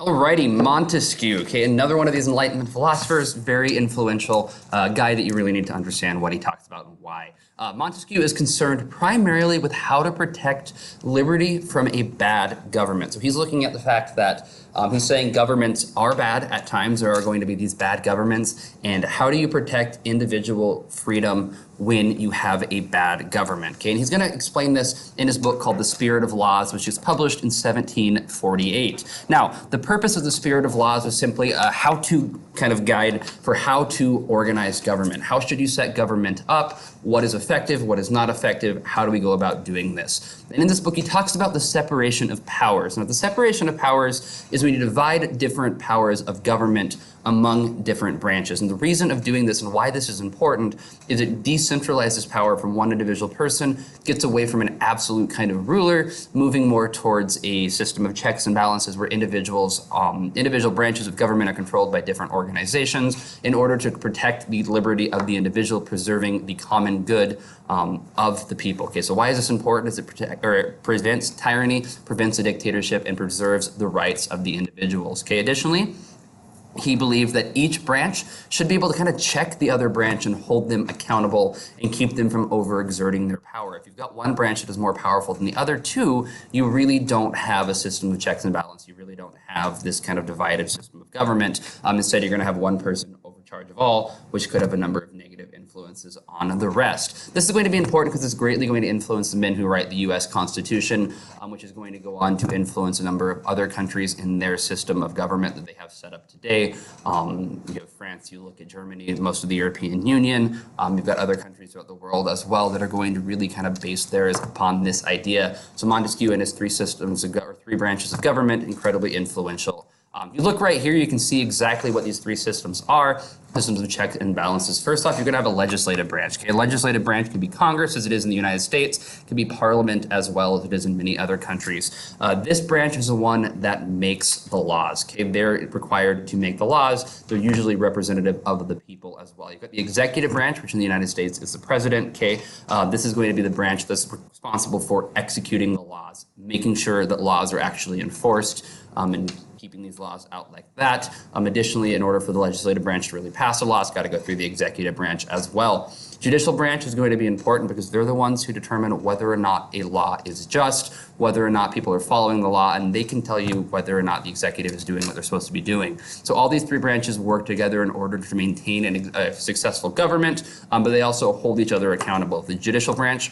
Alrighty, Montesquieu, okay, another one of these Enlightenment philosophers, very influential guy that you really need to understand what he talks about and why. Montesquieu is concerned primarily with how to protect liberty from a bad government. So he's looking at the fact that he's saying governments are bad at times. There are going to be these bad governments. And how do you protect individual freedom when you have a bad government? Okay, and he's going to explain this in his book called The Spirit of Laws, which is published in 1748. Now, the purpose of The Spirit of Laws was simply a how-to kind of guide for how to organize government. How should you set government up? What is effective? What is not effective? How do we go about doing this? And in this book, he talks about the separation of powers. Now, the separation of powers is when you divide different powers of government among different branches. And the reason of doing this and why this is important is it decentralizes power from one individual person, gets away from an absolute kind of ruler, moving more towards a system of checks and balances where individual branches of government are controlled by different organizations in order to protect the liberty of the individual, preserving the common good of the people. Okay, so why is this important? It prevents tyranny, prevents a dictatorship, and preserves the rights of the individuals. Okay, additionally, he believed that each branch should be able to kind of check the other branch and hold them accountable and keep them from overexerting their power. If you've got one branch that is more powerful than the other two, you really don't have a system of checks and balance. You really don't have this kind of divided system of government. Instead, you're going to have one person overcharge of all, which could have a number of negative influences on the rest. This is going to be important because it's greatly going to influence the men who write the U.S. Constitution, which is going to go on to influence a number of other countries in their system of government that they have set up today. You have France, you look at Germany, most of the European Union. You've got other countries throughout the world as well that are going to really kind of base theirs upon this idea. So Montesquieu and his three branches of government, incredibly influential. You look right here, you can see exactly what these three systems are. Systems of checks and balances. First off, you're going to have a legislative branch. Okay? A legislative branch can be Congress, as it is in the United States. It can be Parliament, as well as it is in many other countries. This branch is the one that makes the laws. Okay? They're required to make the laws. They're usually representative of the people as well. You've got the executive branch, which in the United States is the president. Okay? This is going to be the branch that's responsible for executing the laws, making sure that laws are actually enforced, and keeping these laws out like that. Additionally, in order for the legislative branch to really pass a law, it's got to go through the executive branch as well. Judicial branch is going to be important because they're the ones who determine whether or not a law is just, whether or not people are following the law, and they can tell you whether or not the executive is doing what they're supposed to be doing. So all these three branches work together in order to maintain a successful government, but they also hold each other accountable. The judicial branch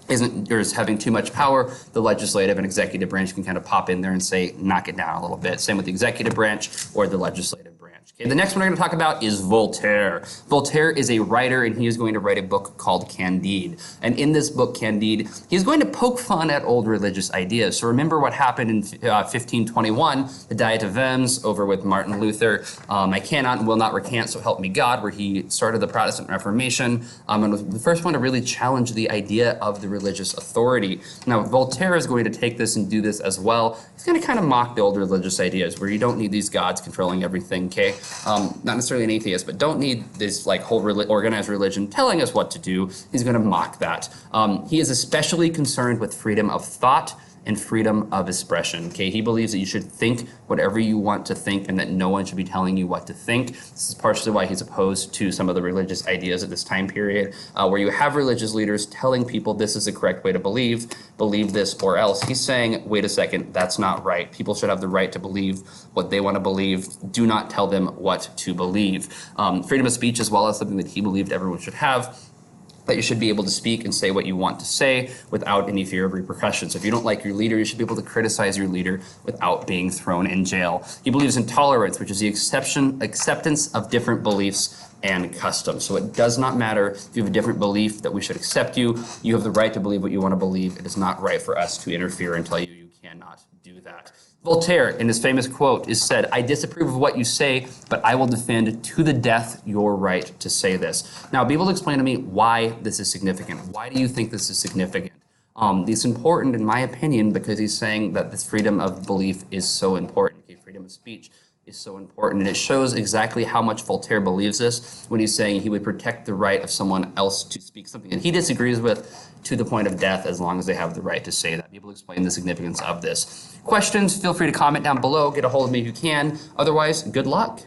is having too much power, the legislative and executive branch can kind of pop in there and say, knock it down a little bit. Same with the executive branch or the legislative branch. Okay, the next one we're going to talk about is Voltaire. Voltaire is a writer, and he is going to write a book called Candide. And in this book, Candide, he's going to poke fun at old religious ideas. So remember what happened in 1521, the Diet of Worms over with Martin Luther. I cannot and will not recant, so help me God, where he started the Protestant Reformation, and was the first one to really challenge the idea of the religious authority. Now, Voltaire is going to take this and do this as well. He's going to kind of mock the old religious ideas where you don't need these gods controlling everything, okay? Not necessarily an atheist, but don't need this like whole organized religion telling us what to do. He's going to mock that. He is especially concerned with freedom of thought and freedom of expression. Okay, he believes that you should think whatever you want to think and that no one should be telling you what to think. This is partially why he's opposed to some of the religious ideas at this time period, where you have religious leaders telling people this is the correct way to believe this or else. He's saying, wait a second, that's not right. People should have the right to believe what they want to believe. Do not tell them what to believe. Freedom of speech as well as something that he believed everyone should have, that you should be able to speak and say what you want to say without any fear of repercussions. So if you don't like your leader, you should be able to criticize your leader without being thrown in jail. He believes in tolerance, which is the acceptance of different beliefs and customs. So it does not matter if you have a different belief that we should accept you. You have the right to believe what you want to believe. It is not right for us to interfere and tell you you cannot do that. Voltaire, in his famous quote, is said, "I disapprove of what you say, but I will defend to the death your right to say this." Now, be able to explain to me why this is significant. Why do you think this is significant? It's important, in my opinion, because he's saying that this freedom of belief is so important, okay, freedom of speech. is so important. And it shows exactly how much Voltaire believes this when he's saying he would protect the right of someone else to speak something that he disagrees with to the point of death as long as they have the right to say that. People explain the significance of this. Questions, feel free to comment down below. Get a hold of me if you can. Otherwise, good luck.